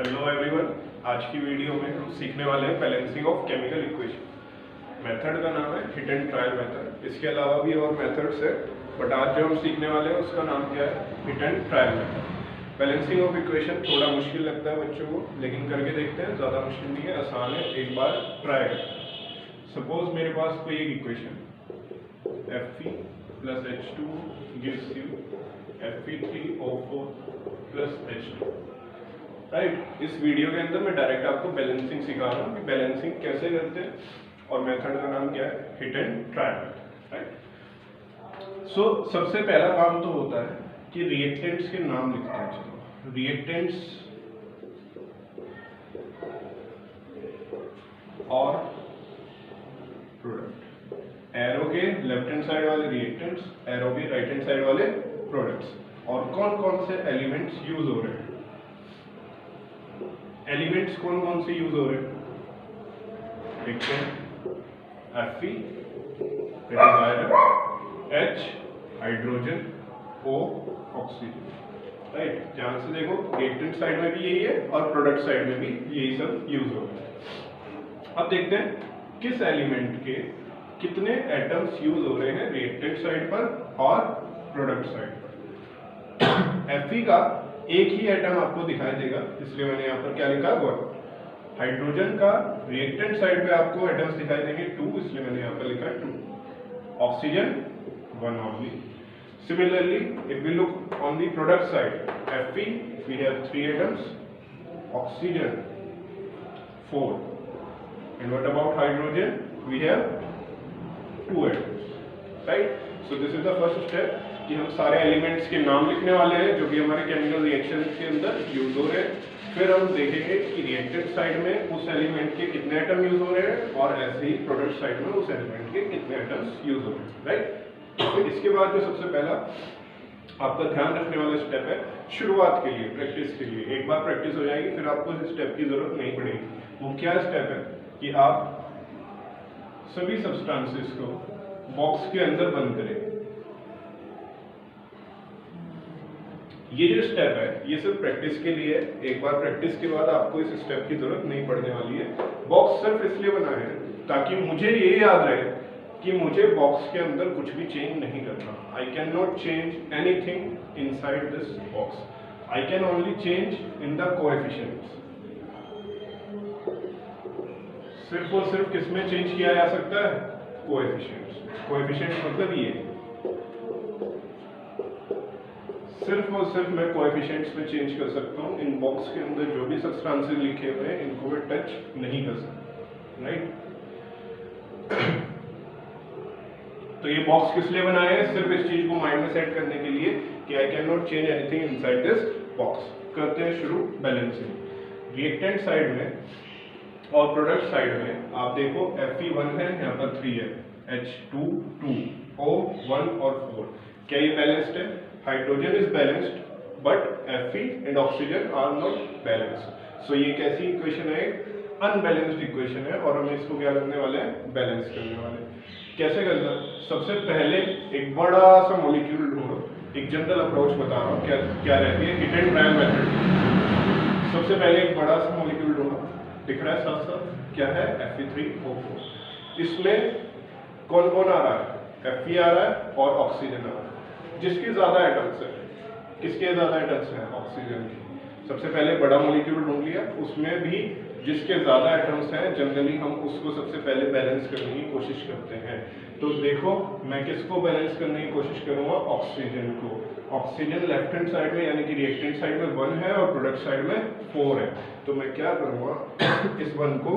Hello everyone, आज की video में हम सीखने वाले हैं balancing of chemical equation. Method का नाम है हिट एंड ट्रायल मेथड। इसके अलावा भी और मेथड्स है, बट आज जो हम सीखने वाले हैं उसका नाम क्या है, hit and trial method. Balancing of equation थोड़ा मुश्किल लगता है बच्चों को, लेकिन करके देखते हैं। ज़्यादा मुश्किल नहीं है, आसान है, एक बार ट्राई करते हैं। सपोज मेरे पास कोई एक equation Fe plus H2 gives you Fe3O4 plus H2, right. इस वीडियो के अंदर मैं डायरेक्ट आपको बैलेंसिंग सिखा रहा हूँ कि बैलेंसिंग कैसे करते हैं, और मेथड का नाम क्या है, hit and trial method, right. So सबसे पहला काम तो होता है कि रिएक्टेंट्स के नाम लिखते हैं। चलो, रिएक्टेंट्स और प्रोडक्ट, एरो के लेफ्ट हैंड साइड वाले रिएक्टेंट्स, एरो के राइट हैंड साइड वाले प्रोडक्ट्स, और कौन कौन से एलिमेंट्स यूज हो रहे हैं। एलिमेंट्स कौन कौन से यूज हो रहे हैं, देखते हैं। Fe iron, H hydrogen, O oxygen, right. ध्यान से देखो, रिएक्टेंट साइड में भी यही है और प्रोडक्ट साइड में भी यही सब यूज हो रहे हैं। अब देखते हैं किस एलिमेंट के कितने एटम्स यूज हो रहे हैं रिएक्टेंट साइड पर और प्रोडक्ट साइड पर। Fe का एक ही एटम आपको दिखाई देगा, इसलिए मैंने यहाँ पर क्या लिखा, 1। हाइड्रोजन का रिएक्टेंट साइड पे आपको एटम्स दिखाई देंगे 2, इसलिए मैंने यहाँ पर लिखा 2। Oxygen 1 only. Similarly if we look on the product side, Fe we have 3 atoms, oxygen 4, and what about hydrogen, we have 2 atoms, right? So this is the first step कि हम सारे एलिमेंट्स के नाम लिखने वाले हैं जो कि हमारे केमिकल रिएक्शंस के अंदर यूज हो रहे हैं। फिर हम देखेंगे कि रिएक्टेंट साइड में उस एलिमेंट के कितने एटम यूज हो रहे हैं, और ऐसे ही प्रोडक्ट साइड में उस एलिमेंट के कितने एटम्स यूज हो रहे हैं, राइट। तो इसके बाद जो सबसे पहला आपका ध्यान रखने वाला स्टेप है, शुरुआत के लिए, प्रैक्टिस के लिए, एक बार प्रैक्टिस हो जाएगी फिर आपको इस स्टेप की जरूरत नहीं पड़ेगी। वो क्या स्टेप है कि आप सभी सब्सटेंसेस को बॉक्स के अंदर बंद करें। ये जो स्टेप है ये सिर्फ प्रैक्टिस के लिए है। एक बार प्रैक्टिस के बाद आपको इस स्टेप की जरूरत नहीं पड़ने वाली है। बॉक्स सिर्फ इसलिए बना है ताकि मुझे ये याद रहे कि मुझे बॉक्स के अंदर कुछ भी चेंज नहीं करना। I can not change anything inside this box, I can only change in the coefficients. सिर्फ और सिर्फ किसमें चेंज किया जा सकता है, कोएफिशिएंट्स। कोएफिशिएंट्स मतलब ये, सिर्फ और सिर्फ मैं कोएफिशिएंट्स में चेंज कर सकता हूँ। इन बॉक्स के अंदर जो भी सब्सटेंसेस लिखे हुए हैं इनको मैं टच नहीं कर सकता, राइट। तो ये बॉक्स किस लिए बनाया है, सिर्फ इस चीज को माइंड में सेट करने के लिए कि I can not change anything inside this box. करते हैं शुरू बैलेंसिंग। रिएक्टेंट साइड में और प्रोडक्ट साइड में आप देखो Fe1 है, यहाँ पर 3 है, H2 2, O1 और 4। क्या ये बैलेंस्ड है? Hydrogen is balanced but Fe and oxygen are not balanced. So ये कैसी इक्वेशन है, अनबैलेंस्ड इक्वेशन है, और हम इसको क्या करने वाले हैं, बैलेंस करने वाले हैं। कैसे करना? सबसे पहले एक बड़ा सा मॉलिक्यूल ढूंढो। एक जनरल अप्रोच बता रहा हूँ क्या रहती है, हिट एंड ट्रायल मेथड। सबसे पहले एक बड़ा सा मॉलिक्यूल ढूंढो, दिख रहा है साथ साथ, क्या है, Fe3O4। इसमें कौन कौन आ रहा है, Fe आ रहा है और ऑक्सीजन आ रहा है। जिसके ज्यादा एटम्स है, किसके ज्यादा एटम्स हैं, ऑक्सीजन के। सबसे पहले बड़ा मॉलिक्यूल ढूंढ लिया, उसमें भी जिसके ज्यादा एटम्स हैं जनरली हम उसको सबसे पहले बैलेंस करने की कोशिश करते हैं। तो देखो मैं किसको बैलेंस करने की कोशिश करूंगा, ऑक्सीजन को। ऑक्सीजन लेफ्ट हैंड साइड में यानी कि रिएक्टेंट साइड में 1 है और प्रोडक्ट साइड में 4 है। तो मैं क्या करूंगा, इस 1 को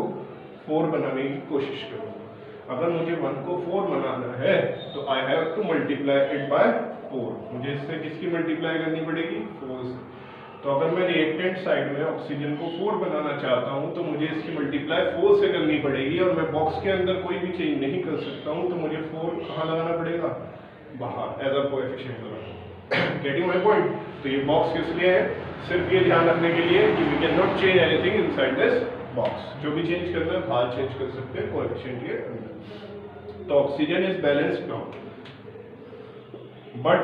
4 बनाने की कोशिश करूंगा। अगर मुझे 1 को 4 बनाना है तो आई have to multiply it bye 4। मुझे इससे किसकी मल्टीप्लाई करनी पड़ेगी, 4 से। तो अगर मैं रिएक्टेंट साइड में ऑक्सीजन को 4 बनाना चाहता हूं तो मुझे इसकी मल्टीप्लाई 4 से करनी पड़ेगी, और मैं बॉक्स के अंदर कोई भी चेंज नहीं कर सकता हूं। तो मुझे 4 कहाँ लगाना पड़ेगा, बाहर, एज अ कोएफिशिएंट लगाना। Getting my point? तो ये बॉक्स किस लिए है, सिर्फ ये ध्यान रखने के लिए कि we can not change anything inside this box. जो भी चेंज करना है बाहर चेंज कर सकते हैं कोएफिशिएंट के अंदर। तो oxygen is balanced now, but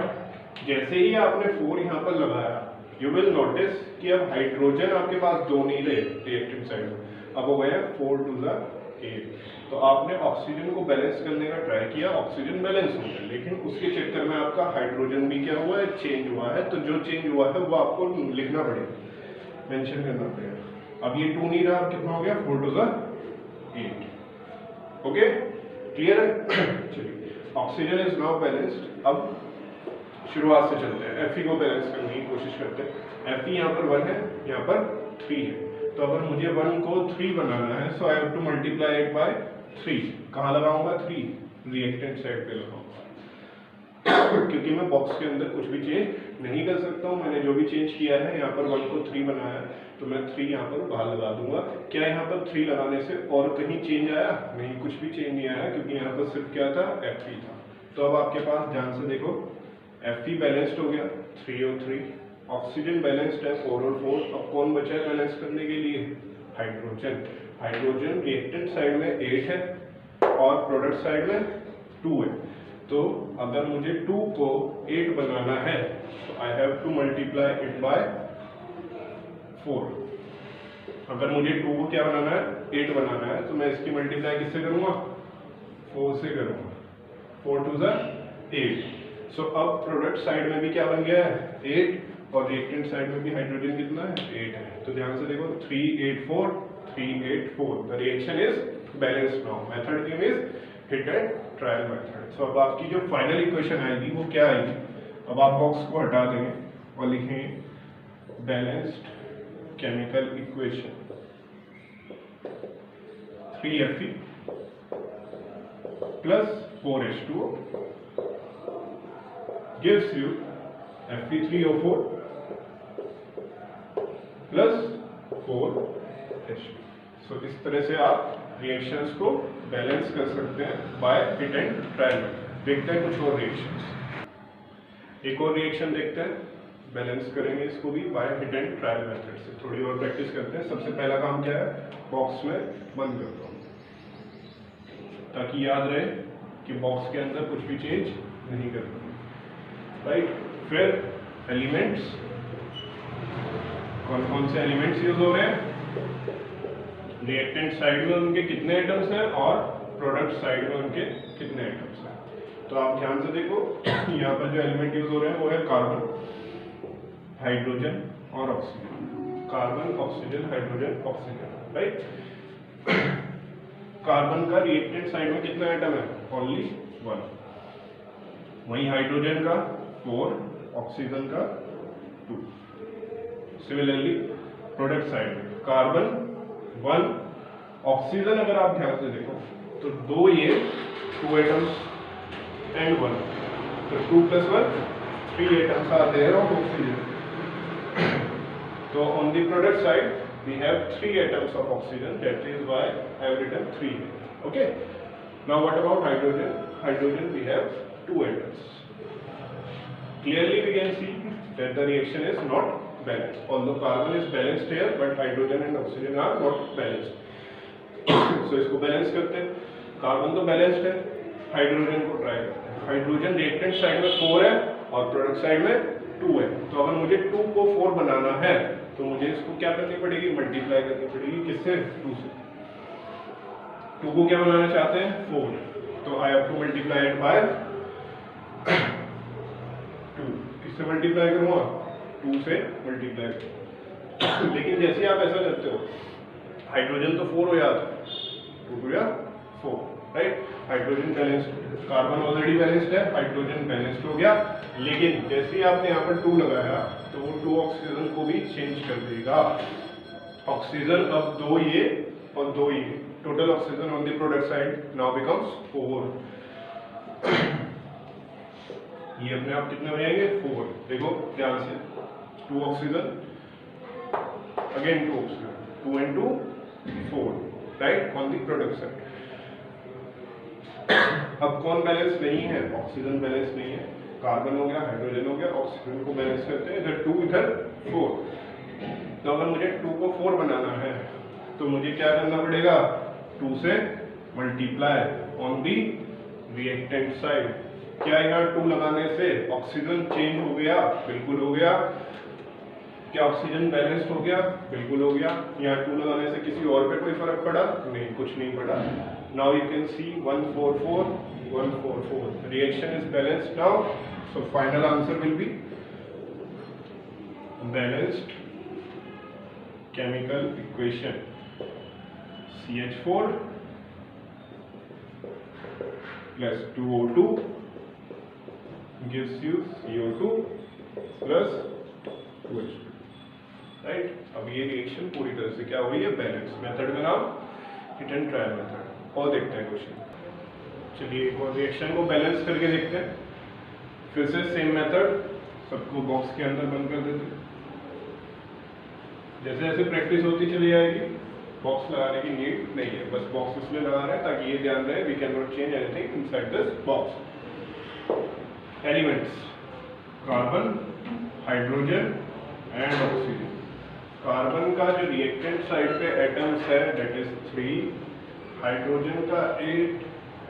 जैसे ही आपने 4 यहाँ पर लगाया, यू विल नोटिस कि अब हाइड्रोजन आपके पास 2 नहीं रहे रिएक्टेंट साइड में, अब हो गया 4 to the 8। तो आपने ऑक्सीजन को बैलेंस करने का ट्राई किया, ऑक्सीजन बैलेंस हो गया, लेकिन उसके चक्कर में आपका हाइड्रोजन भी क्या हुआ है, चेंज हुआ है। तो जो चेंज हुआ है वो आपको लिखना पड़ेगा, मेंशन करना पड़ेगा। अब ये 2 नहीं रहा, कितना हो गया 4 to the 8। ओके, क्लियर है? चलिए, ऑक्सीजन इज नाउ बैलेंस्ड। अब शुरुआत से चलते हैं, Fe को बैलेंस करने की कोशिश करते हैं। Fe यहाँ पर 1 है, यहाँ पर 3 है। तो अगर मुझे 1 को 3 बनाना है, so I have to multiply it by 3। कहाँ लगाऊंगा 3? रिएक्टेंट साइड पे लगाऊंगा क्योंकि मैं बॉक्स के अंदर कुछ भी चेंज नहीं कर सकता हूँ। मैंने जो भी चेंज किया है, यहाँ पर 1 को 3 बनाया है, तो मैं 3 यहाँ पर बाहर लगा दूंगा। क्या यहाँ पर 3 लगाने से और कहीं चेंज आया? नहीं, कुछ भी चेंज नहीं आया, क्योंकि यहाँ पर सिर्फ क्या था, Fe था। तो अब आपके पास ध्यान से देखो, Fe बैलेंस्ड हो गया 3 और 3, ऑक्सीजन बैलेंस्ड है 4 और 4। अब कौन बचा है बैलेंस करने के लिए? हाइड्रोजन। हाइड्रोजन रिएक्टेंट साइड में 8 है और प्रोडक्ट साइड में 2 है। तो अगर मुझे 2 को 8 बनाना है, तो आई have to multiply it bye 4। अगर मुझे 2 को क्या बनाना है, 8 बनाना है, तो मैं इसकी मल्टीप्लाई किससे करूंगा? 4 से करूंगा। 4 to the 8। सो अब प्रोडक्ट साइड में भी क्या बन गया है, 8, और रिएक्टेंट साइड में भी हाइड्रोजन कितना है, 8 है। तो ध्यान से देखो, 3 8 4 3 8 4। The reaction is balanced now. Method name is hit and trial method. So अब आपकी जो फाइनल इक्वेशन आएगी वो क्या आएगी? अब आप बॉक्स को हटा देंगे और लिखें balanced chemical equation 3Fe plus 4H2O gives you Fe3O4 plus 4H2। सो इस तरह से आप रिएक्शंस को बैलेंस कर सकते हैं by hit and trial method. देखते हैं कुछ और रिएक्शंस। एक और रिएक्शन देखते हैं, बैलेंस करेंगे इसको भी by hit and trial method से। थोड़ी और प्रैक्टिस करते हैं। सबसे पहला काम क्या है, बॉक्स में बंद करता हूँ ताकि याद रहे कि बॉक्स के अंदर कुछ भी चेंज नहीं करना, राइट। फिर एलिमेंट्स, कौन कौन से एलिमेंट्स यूज हो रहे हैं, रिएक्टेंट साइड में उनके कितने एटम्स हैं और प्रोडक्ट साइड में उनके कितने एटम्स हैं। तो आप ध्यान से देखो, यहाँ पर जो एलिमेंट यूज हो रहे हैं वो है कार्बन, हाइड्रोजन और oxygen. Carbon, oxygen, hydrogen, oxygen, right. Carbon का रिएक्टेंट साइड में कितना एटम है, ओनली 1। वहीं हाइड्रोजन का 4, ऑक्सीजन का 2। सिमिलरली प्रोडक्ट साइड में कार्बन 1, ऑक्सीजन अगर आप ध्यान से देखो तो 2 ये 2 एटम्स एंड 1, तो 2 + 1 3 atoms are there of oxygen. तो on the product side we have 3 atoms of oxygen, that is why I have written 3। Okay, now what about hydrogen? Hydrogen we have 2 atoms. Clearly we can see that the reaction is not balanced. Although carbon is balanced here, but hydrogen and oxygen are not balanced. So इसको balance करते हैं। Carbon तो balanced है, hydrogen को try करते हैं। Hydrogen reactant side में 4 है और प्रोडक्ट साइड में 2 है। तो अगर मुझे 2 को 4 बनाना है, तो मुझे इसको क्या करनी पड़ेगी, मल्टीप्लाई करनी पड़ेगी। किससे? 2 से। 2 को क्या बनाना चाहते हैं, 4, तो आई have to multiply it bye 2। किससे मल्टीप्लाई करूंगा, 2 से मल्टीप्लाई करूंगा। लेकिन जैसे आप ऐसा करते हो, हाइड्रोजन तो 4 हो जाता है, 2 हो गया 4, right. Hydrogen balanced, carbon already balanced है, हाइड्रोजन बैलेंस्ड हो गया। लेकिन जैसे ही आपने यहाँ पर 2 लगाया, तो वो 2 ऑक्सीजन को भी चेंज कर देगा। ऑक्सीजन अब 2 ये और 2 ये, total oxygen on the product side now becomes 4। ये अपने आप कितने हो जाएंगे, 4। देखो ध्यान से, 2 oxygen, again 2 oxygen, 2 and 2 4, right, on the product side. अब कौन बैलेंस नहीं है, ऑक्सीजन बैलेंस नहीं है। कार्बन हो गया, हाइड्रोजन हो गया, ऑक्सीजन को बैलेंस करते हैं, इधर 2 इधर 4। तो अगर मुझे 2 को 4 बनाना है, तो मुझे क्या करना पड़ेगा, 2 से multiply on the reactant side. क्या यहाँ 2 लगाने से ऑक्सीजन चेंज हो गया, बिल्कुल हो गया। क्या ऑक्सीजन बैलेंस्ड हो गया? बिल्कुल हो गया। यहाँ 2 लगाने से किसी और पे कोई फर्क पड़ा? नहीं, कुछ नहीं पड़ा। Now you can see 144 144 reaction is balanced now, so final answer will be balanced chemical equation CH4 plus 2O2 gives you CO2 plus 2H2, right? अब ये रिएक्शन पूरी तरह से क्या हुई है? बैलेंस। मेथड का नाम हिट एंड ट्रायल मेथड। और देखते हैं क्वेश्चन। चलिए एक और रिएक्शन को बैलेंस करके देखते हैं। फिर से सेम मेथड, सबको बॉक्स के अंदर बंद कर देते हैं। जैसे जैसे प्रैक्टिस होती चली जाएगी, बॉक्स लगाने की नीड नहीं है, बस बॉक्स इसलिए लगा रहे हैं ताकि ये ध्यान रहे we can not change anything inside this box. Elements carbon, hydrogen and oxygen. Carbon का जो रिएक्टेंट साइड पे एटम्स है दैट इज 3, हाइड्रोजन का 8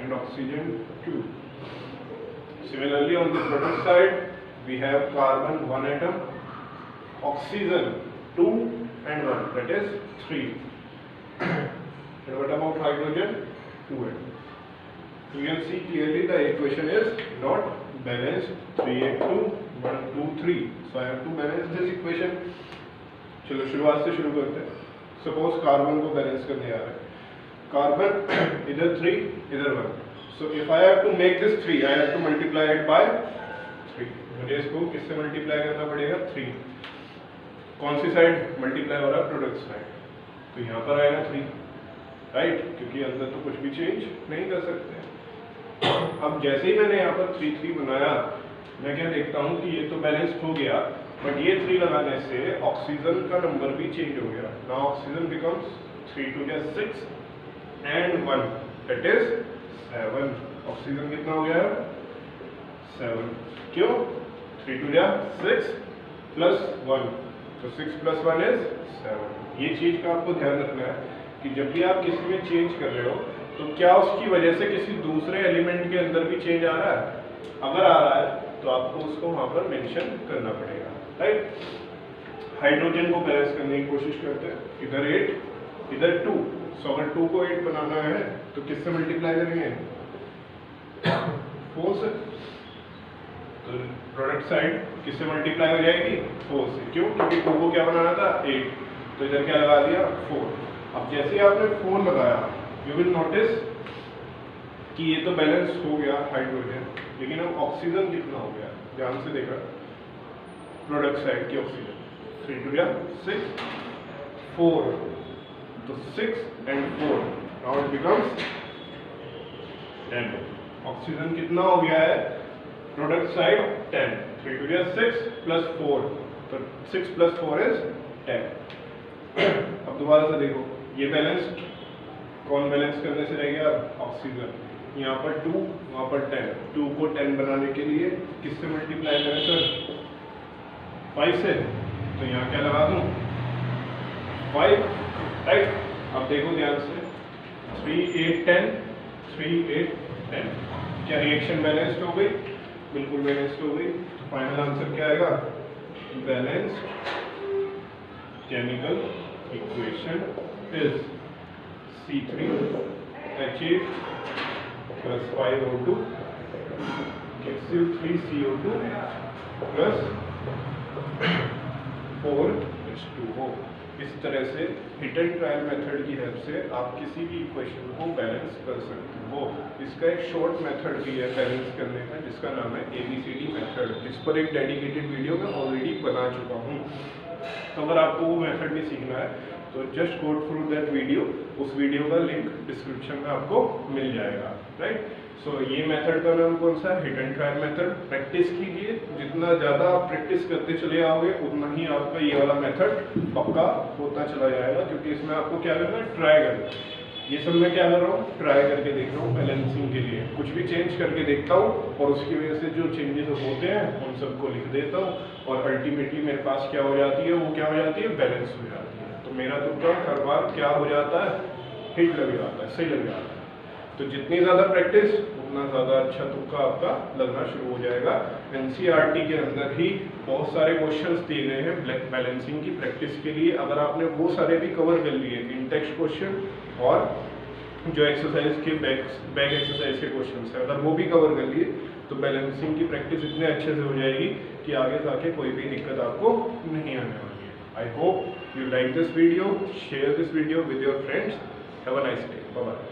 and oxygen 2। Similarly on the product side we have carbon 1 atom, oxygen 2 and 1, that is 3. And what about hydrogen? 2 atom. You can see clearly the equation is not balanced. 382 1 2 3. So I have to balance this equation. चलो शुरुआत से शुरू करते हैं। Suppose carbon को balance करने आ रहे हैं। कार्बन इधर 3 इधर 1, so if I have to make this 3 I have to multiply it by 3। मुझे इसको किससे मल्टीप्लाई करना पड़ेगा? 3। कौन सी साइड मल्टीप्लाई हो रहा है? Product side. तो यहाँ पर आएगा 3, राइट? क्योंकि अंदर तो कुछ भी चेंज नहीं कर सकते। अब जैसे ही मैंने यहाँ पर 3 3 बनाया, मैं क्या देखता हूँ कि ये तो बैलेंस्ड हो गया, बट ये 3 लगाने से ऑक्सीजन का नंबर भी चेंज हो गया। Now oxygen becomes 3 2 6 and 1, that is 7। Oxygen कितना हो गया? 7। क्यों? 3 2 6 प्लस 1, तो 6 प्लस 1 इज 7। ये चीज का आपको ध्यान रखना है कि जब भी आप किसी में चेंज कर रहे हो तो क्या उसकी वजह से किसी दूसरे एलिमेंट के अंदर भी चेंज आ रहा है? अगर आ रहा है तो आपको उसको वहां पर मेंशन करना पड़ेगा, राइट? हाइड्रोजन को बैलेंस करने की कोशिश करते हैं। इधर 8 इधर 2, सो अगर 2 को 8 बनाना है तो किससे मल्टीप्लाई करेंगे? 4 से। तो प्रोडक्ट साइड किससे मल्टीप्लाई हो जाएगी? 4 से। क्यों? क्योंकि 2 को क्या बनाना था? 8, तो इधर क्या लगा दिया? 4। अब जैसे ही आपने 4 लगाया, यू विल नोटिस कि ये तो बैलेंस हो गया हाइड्रोजन, लेकिन अब ऑक्सीजन कितना हो गया? ध्यान से देखा, प्रोडक्ट साइड की ऑक्सीजन 3 2 6 4, तो 6 and 4, now it becomes 10। Oxygen कितना हो गया है? प्रोडक्ट साइड 10, 3 2 6 प्लस 4, तो 6 प्लस 4 इज 10। अब दोबारा से देखो, ये बैलेंस्ड, कौन बैलेंस करने से रह गया? ऑक्सीजन। यहाँ पर 2 वहाँ पर 10, 2 को 10 बनाने के लिए किससे मल्टीप्लाई करें सर? 5 से। तो यहाँ क्या लगा दूँ? 5, राइट? अब देखो ध्यान से, 3 8 10 3 8 10। क्या रिएक्शन बैलेंस्ड हो गई? बिल्कुल बैलेंस्ड हो गई। तो फाइनल आंसर क्या आएगा? Balanced chemical equation is C3H8 plus 5O2 gives you 3CO2 plus 4H2O। इस तरह से हिट एंड ट्रायल मेथड की हेल्प से आप किसी भी इक्वेशन को बैलेंस कर सकते हो। इसका एक शॉर्ट मेथड भी है बैलेंस करने का, जिसका नाम है ABCD मेथड, जिस पर एक डेडिकेटेड वीडियो मैं ऑलरेडी बना चुका हूँ। तो अगर आपको वो मेथड भी सीखना है तो just go through that video. उस वीडियो का लिंक डिस्क्रिप्शन में आपको मिल जाएगा, राइट? सो ये मेथड का नाम कौन सा है? Hit and trial method. Practice कीजिए, जितना ज़्यादा आप प्रैक्टिस करते चले आओगे उतना ही आपका ये वाला मेथड पक्का होता चला जाएगा, क्योंकि इसमें आपको क्या करना है? ट्राई करना है। ये सब मैं क्या कर रहा हूँ? ट्राई करके देख रहा हूँ बैलेंसिंग के लिए। कुछ भी चेंज करके देखता हूँ और उसकी वजह से जो चेंजेस होते हैं उन सबको लिख देता हूँ, और अल्टीमेटली मेरे पास क्या हो जाती है? वो क्या हो जाती है? बैलेंस हो जाती है। तो मेरा तुक्का हर बार क्या हो जाता है? हिट लग जाता है, सही लग जाता है। तो जितनी ज़्यादा प्रैक्टिस उतना ज़्यादा अच्छा तुक्का आपका लगना शुरू हो जाएगा। एनसीईआरटी के अंदर ही बहुत सारे क्वेश्चंस दिए गए हैं बैलेंसिंग की प्रैक्टिस के लिए। अगर आपने वो सारे भी कवर कर लिए, इन टेक्स्ट क्वेश्चन और जो एक्सरसाइज के बैक एक्सरसाइज के क्वेश्चन है, अगर वो भी कवर कर लिए तो बैलेंसिंग की प्रैक्टिस इतने अच्छे से हो जाएगी कि आगे जाके कोई भी दिक्कत आपको नहीं आने वाली है। I hope you like this video, share this video with your friends. Have a nice day. Bye bye.